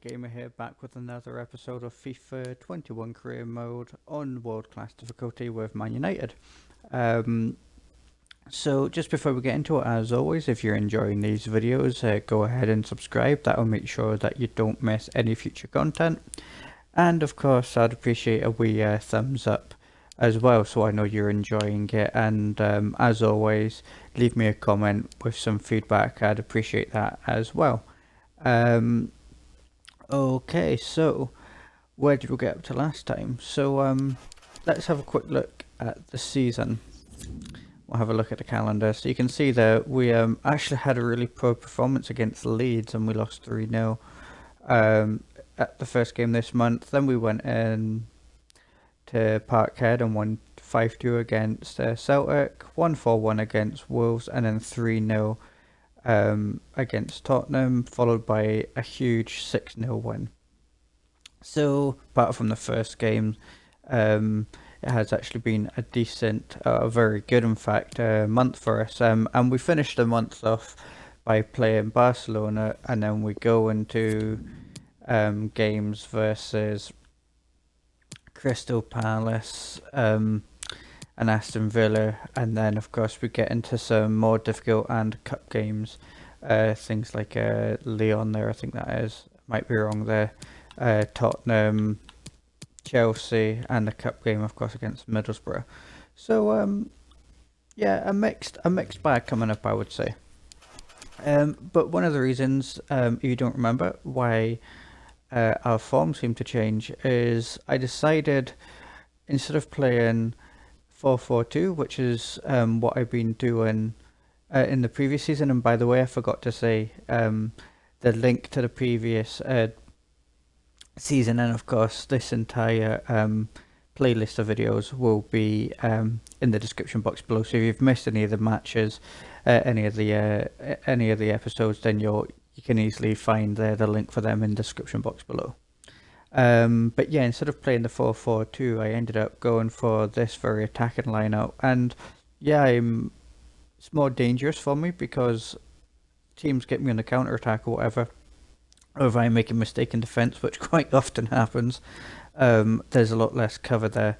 Gamer here, back with another episode of FIFA 21 Career Mode on World Class difficulty with Man United. So just before we get into it, as always, if you're enjoying these videos, go ahead and subscribe. That will make sure that you don't miss any future content. And of course, I'd appreciate a wee thumbs up as well, so I know you're enjoying it. And as always, leave me a comment with some feedback. I'd appreciate that as well. Okay, so where did we get up to last time? So let's have a quick look at the season. We'll have a look at the calendar. So you can see that we actually had a really poor performance against Leeds and we lost 3-0 at the first game this month. Then we went in to Parkhead and won 5-2 against Celtic, 1-4-1 against Wolves, and then 3-0 against Tottenham, followed by a huge 6-0 win. So apart from the first game, it has actually been a decent, very good in fact, month for us. And we finished the month off by playing Barcelona, and then we go into games versus Crystal Palace and Aston Villa, and then of course we get into some more difficult and cup games, things like Leon there, I think that is, might be wrong there, Tottenham, Chelsea, and the cup game of course against Middlesbrough. So yeah, a mixed bag coming up, I would say. But one of the reasons, if you don't remember, why our form seemed to change is I decided, instead of playing 4-4-2, which is what I've been doing in the previous season, and by the way, I forgot to say the link to the previous season, and of course this entire playlist of videos will be in the description box below. So if you've missed any of the matches, any of the episodes, then you can easily find the link for them in the description box below. But yeah, instead of playing the 4-4-2, I ended up going for this very attacking lineup, and yeah, it's more dangerous for me because teams get me on the counter attack or whatever, or if I make a mistake in defence, which quite often happens, there's a lot less cover there.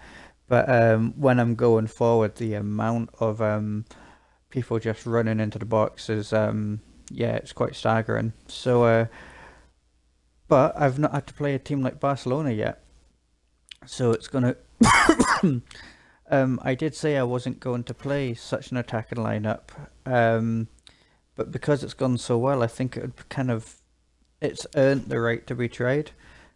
But when I'm going forward, the amount of people just running into the box is yeah, it's quite staggering. So but I've not had to play a team like Barcelona yet, so it's gonna I did say I wasn't going to play such an attacking lineup, but because it's gone so well, I think it would it's earned the right to be tried.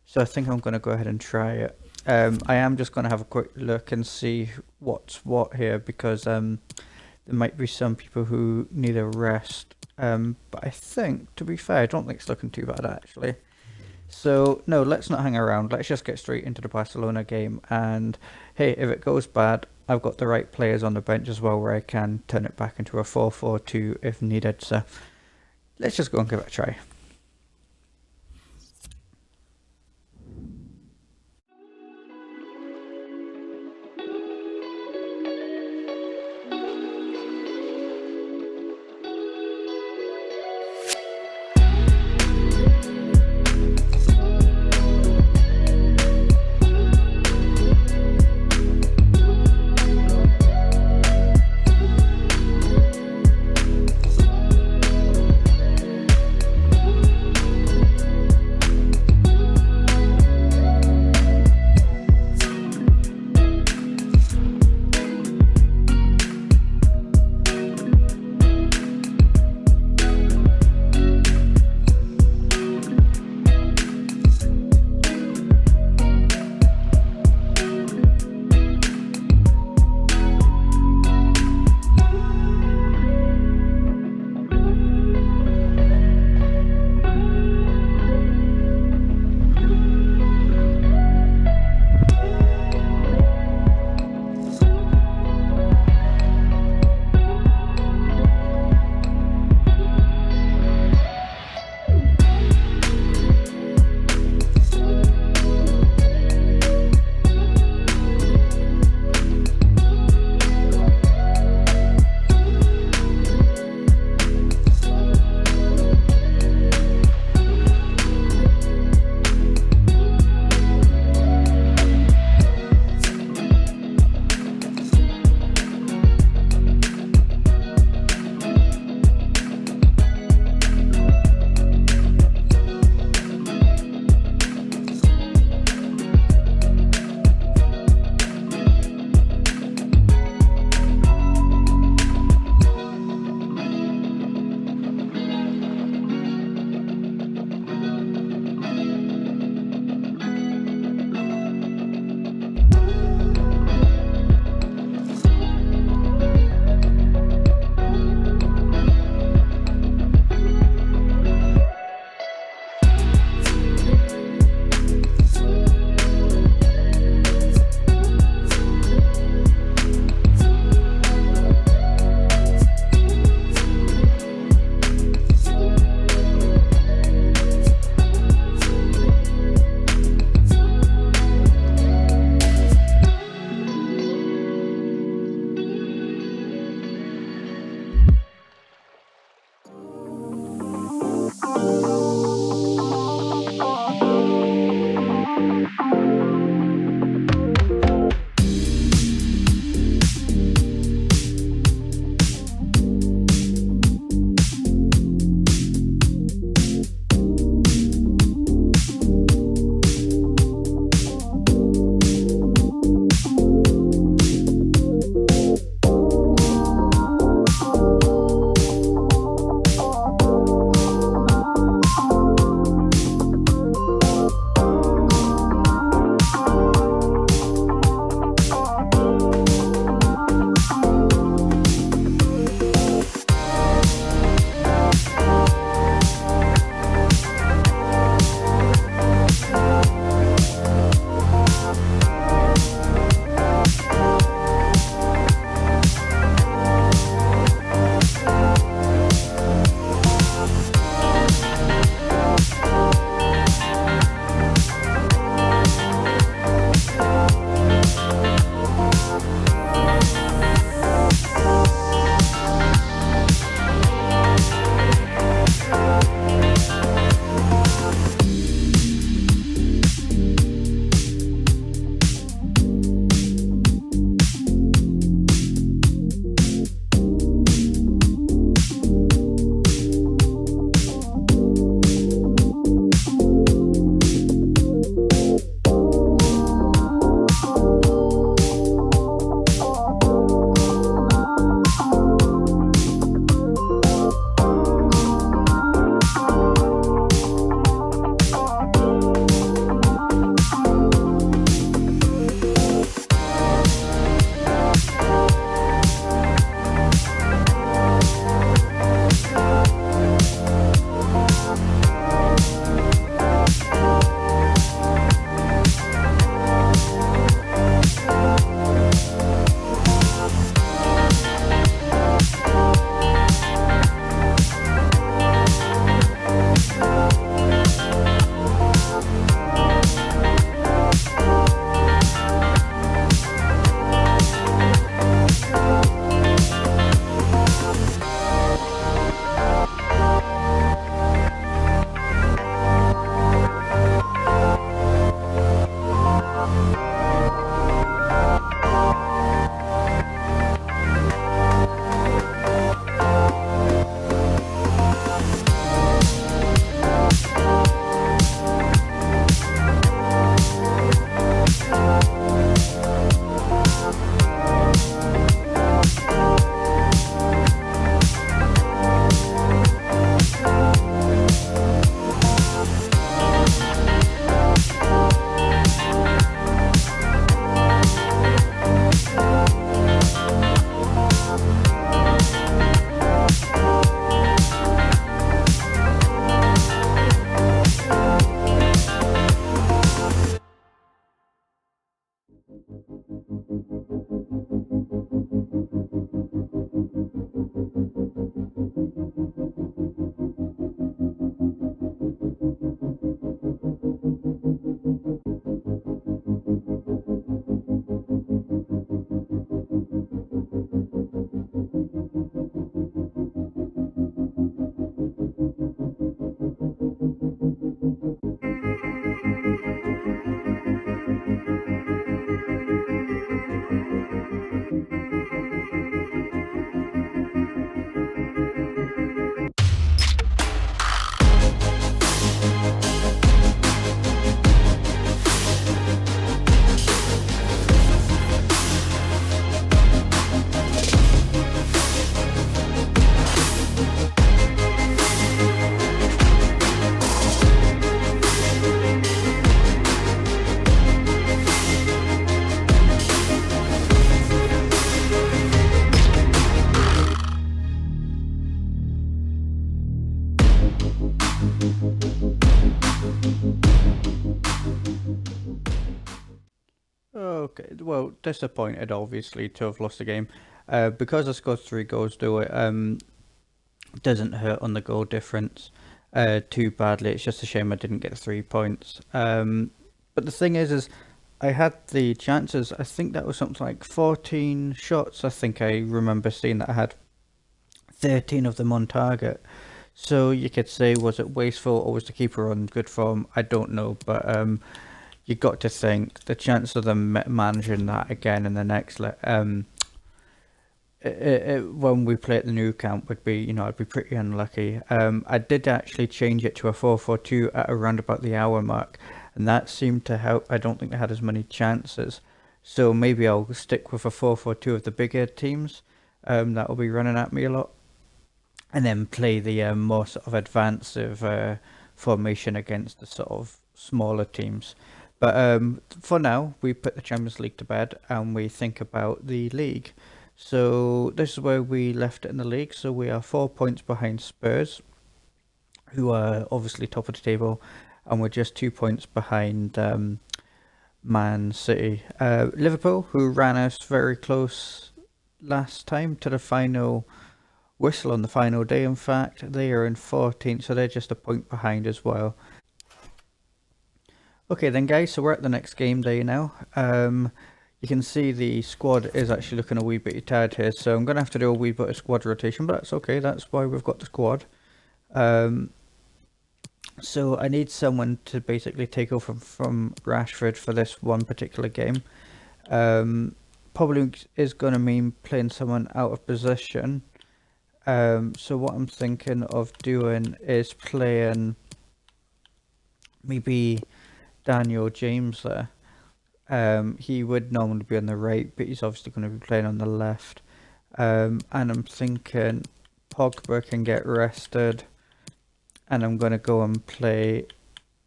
So I think I'm going to go ahead and try it. I am just going to have a quick look and see what's what here, because there might be some people who need a rest. But I think, to be fair, I don't think it's looking too bad actually. So no, let's not hang around. Let's just get straight into the Barcelona game. And hey, if it goes bad, I've got the right players on the bench as well, where I can turn it back into a 4-4-2 if needed. So let's just go and give it a try. Okay, well, disappointed obviously to have lost the game. Because I scored 3 goals, though, it doesn't hurt on the goal difference too badly. It's just a shame I didn't get 3 points. But the thing is I had the chances. I think that was something like 14 shots. I think I remember seeing that I had 13 of them on target. So you could say, was it wasteful or was the keeper on good form? I don't know, but you got to think the chance of them managing that again in the next when we play at the new camp would be, I'd be pretty unlucky. I did actually change it to a 4-4-2 at around about the hour mark, and that seemed to help. I don't think they had as many chances, so maybe I'll stick with a 4-4-2 of the bigger teams that will be running at me a lot, and then play the more sort of advanced formation against the sort of smaller teams. But for now, we put the Champions League to bed and we think about the league. So this is where we left it in the league. So we are 4 points behind Spurs, who are obviously top of the table, and we're just 2 points behind Man City. Liverpool, who ran us very close last time to the final whistle on the final day, in fact, they are in 14th, so they're just a point behind as well. Okay then guys, so we're at the next game day now. You can see the squad is actually looking a wee bit tired here, so I'm going to have to do a wee bit of squad rotation, but that's okay, that's why we've got the squad. So I need someone to basically take over from Rashford for this one particular game. Probably is going to mean playing someone out of position. So what I'm thinking of doing is playing maybe Daniel James there. He would normally be on the right, but he's obviously going to be playing on the left. And I'm thinking Pogba can get rested, and I'm going to go and play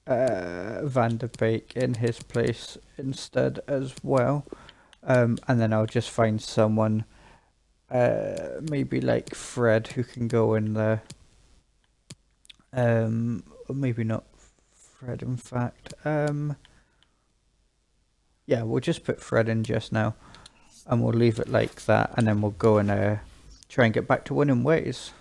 Van de Beek in his place instead as well. And then I'll just find someone, maybe like Fred, who can go in there. Or maybe not Fred, in fact. Yeah, we'll just put Fred in just now, and we'll leave it like that, and then we'll go and try and get back to winning ways.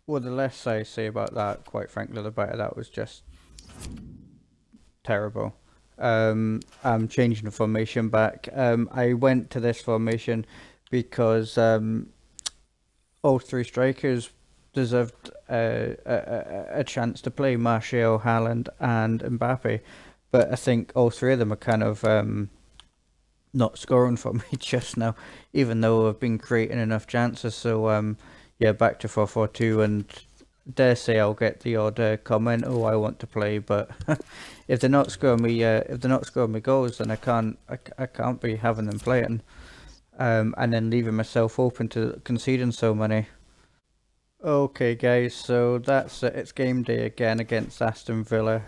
Well, the less I say about that, quite frankly, the better. That was just terrible. I'm changing the formation back. I went to this formation because all three strikers deserved a chance to play: Martial, Haaland, and Mbappe. But I think all three of them are kind of not scoring for me just now, even though I've been creating enough chances. So yeah, back to 4-4-2, and dare say I'll get the odd comment, "Oh, I want to play," but if they're not scoring me, goals, then I can't be having them playing, and then leaving myself open to conceding so many. Okay, guys, so that's it. It's game day again against Aston Villa.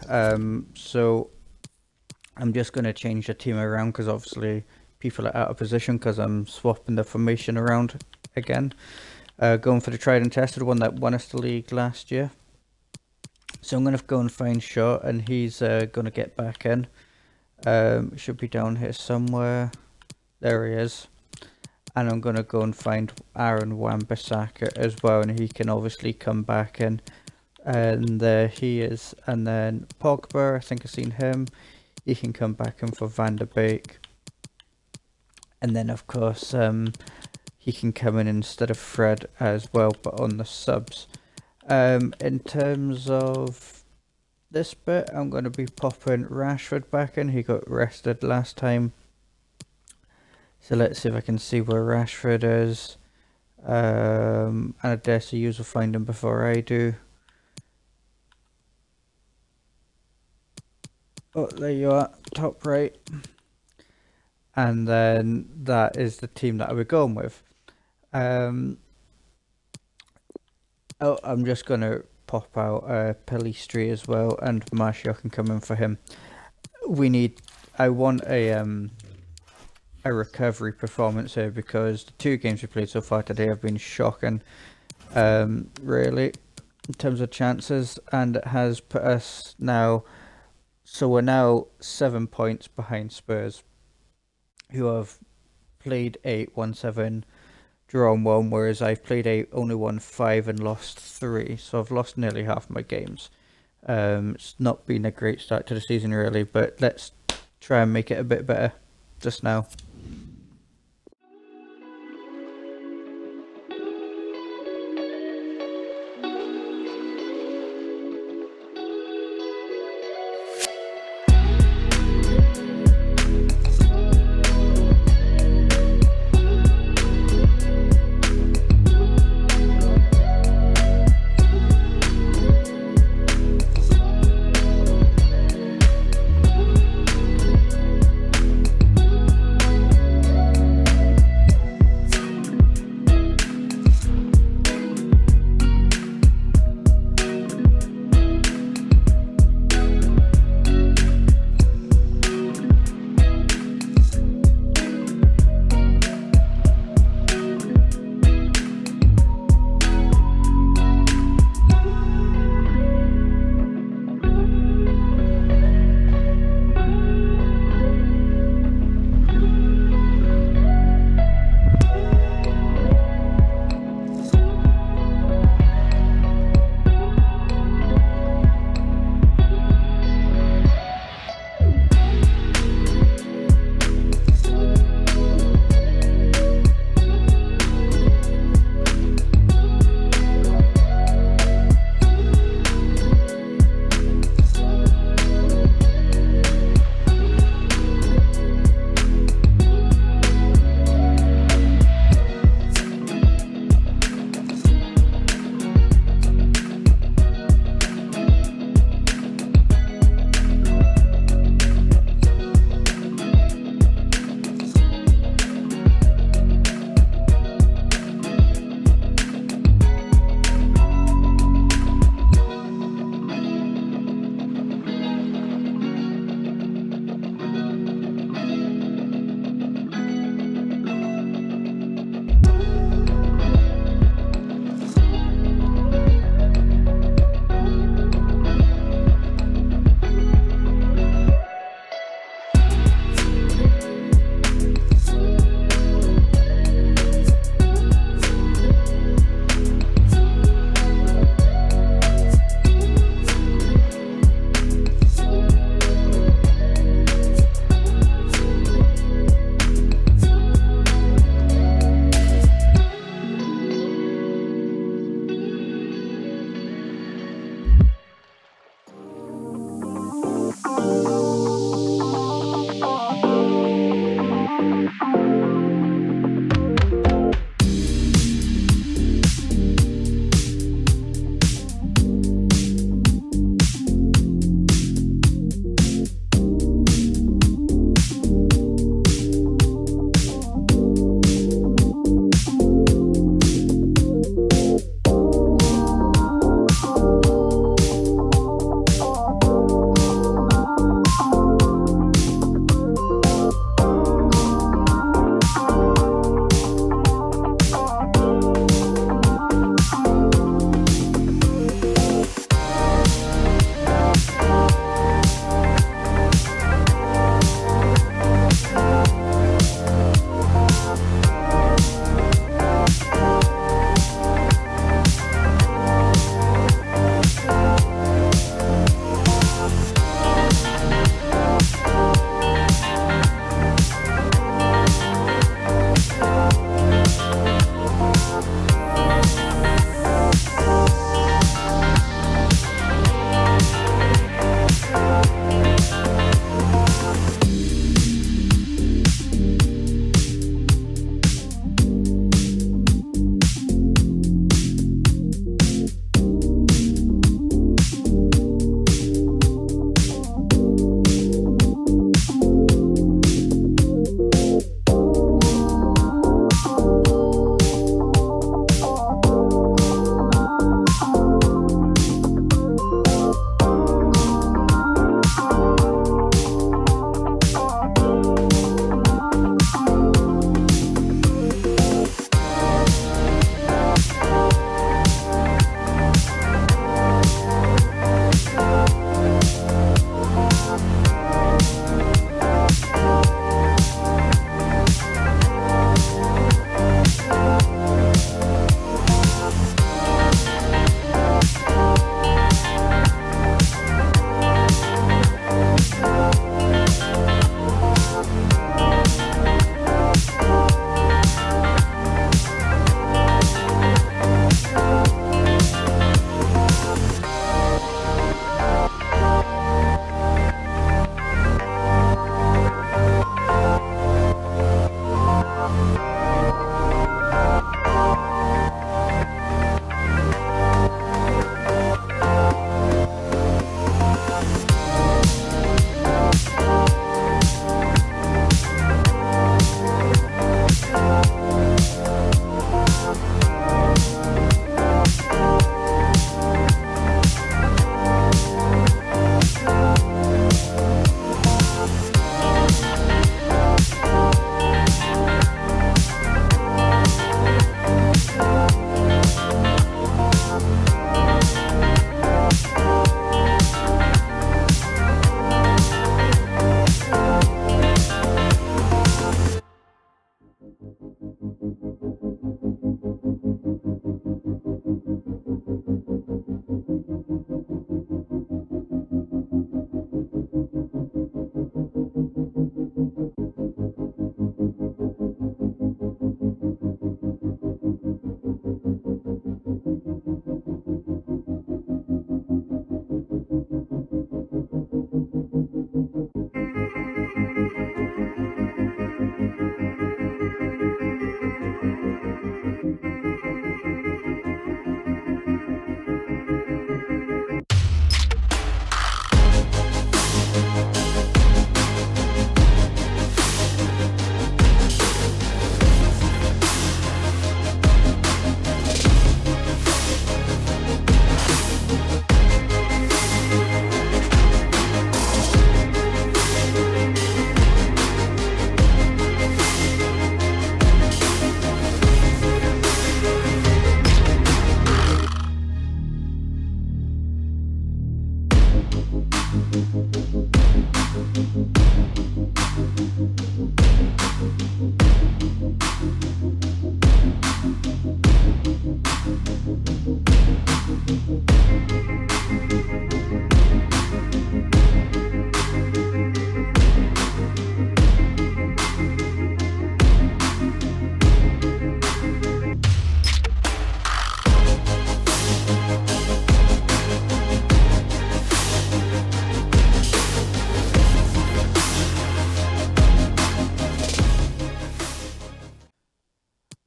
So I'm just going to change the team around because obviously people are out of position because I'm swapping the formation around again. Going for the tried and tested one that won us the league last year. So I'm going to go and find Shaw, and he's going to get back in. Should be down here somewhere. There he is. And I'm going to go and find Aaron Wan-Bissaka as well, and he can obviously come back in. And there he is. And then Pogba, I think I've seen him. He can come back in for Van der Beek. And then, of course, he can come in instead of Fred as well, but on the subs. In terms of this bit, I'm going to be popping Rashford back in. He got rested last time. So let's see if I can see where Rashford is. And I dare say you will find him before I do. Oh, there you are, top right. And then that is the team that I was going with. I'm just going to pop out Pelistri as well, and Martial can come in for him. I want a recovery performance here because the 2 games we played so far today have been shocking, really, in terms of chances, and it has put us now, so we're now 7 points behind Spurs, who have played 8, won 7, drawn 1, whereas I've played 8, only won 5 and lost 3, so I've lost nearly half my games. It's not been a great start to the season really, but let's try and make it a bit better just now.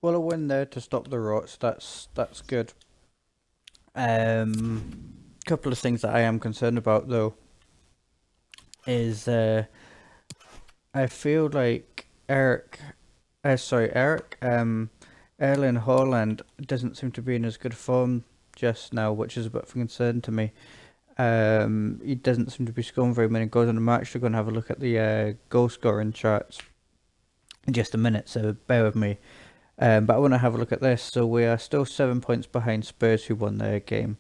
Well, a win there to stop the rots. That's good. Couple of things that I am concerned about though is I feel like Erling Haaland doesn't seem to be in as good form just now, which is a bit of a concern to me. He doesn't seem to be scoring very many goals in a match. We're going to have a look at the goal scoring charts in just a minute, so bear with me. But I want to have a look at this. So we are still 7 points behind Spurs, who won their game.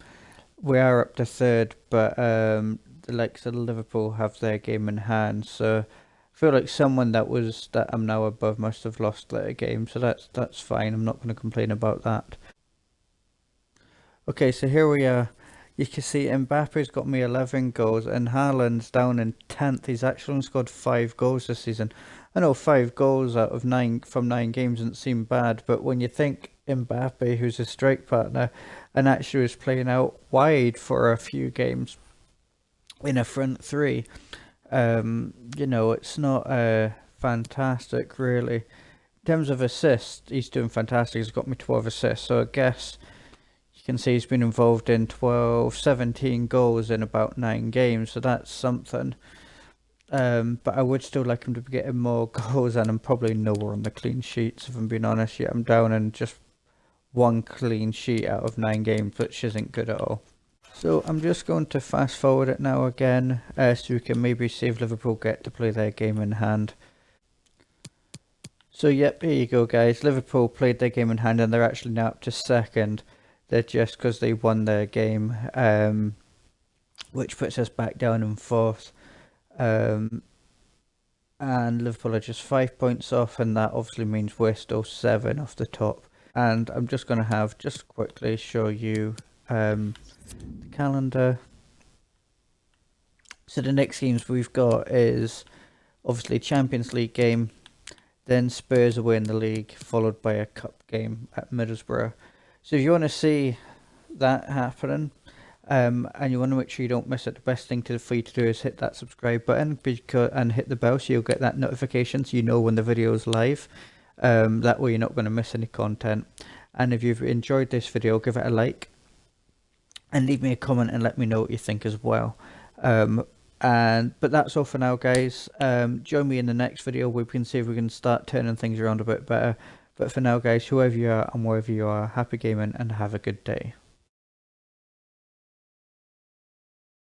We are up to third, but the likes of Liverpool have their game in hand. So I feel like someone that I'm now above must have lost their game. So that's fine. I'm not going to complain about that. Okay, so here we are. You can see Mbappe's got me 11 goals and Haaland's down in 10th. He's actually only scored 5 goals this season. I know 5 goals out of 9 from 9 games doesn't seem bad, but when you think Mbappe, who's a strike partner, and actually was playing out wide for a few games in a front three, it's not fantastic really. In terms of assists, he's doing fantastic. He's got me 12 assists, so I guess you can see he's been involved in 17 goals in about 9 games, so that's something. But I would still like him to be getting more goals, and I'm probably nowhere on the clean sheets, if I'm being honest. Yet I'm down in just 1 clean sheet out of 9 games, which isn't good at all. So I'm just going to fast forward it now again, so we can maybe see if Liverpool get to play their game in hand. So yep, here you go guys. Liverpool played their game in hand and they're actually now up to second. They're just because they won their game, which puts us back down in fourth. And Liverpool are just 5 points off, and that obviously means we're still 7 off the top. And I'm just going to just quickly show you the calendar. So the next games we've got is obviously Champions League game, then Spurs away in the league, followed by a cup game at Middlesbrough. So if you want to see that happening, and you want to make sure you don't miss it, the best thing for you to do is hit that subscribe button and hit the bell so you'll get that notification so you know when the video is live. That way you're not going to miss any content. And if you've enjoyed this video, give it a like and leave me a comment and let me know what you think as well. But that's all for now guys. Join me in the next video where we can see if we can start turning things around a bit better. But for now guys, whoever you are and wherever you are, happy gaming and have a good day.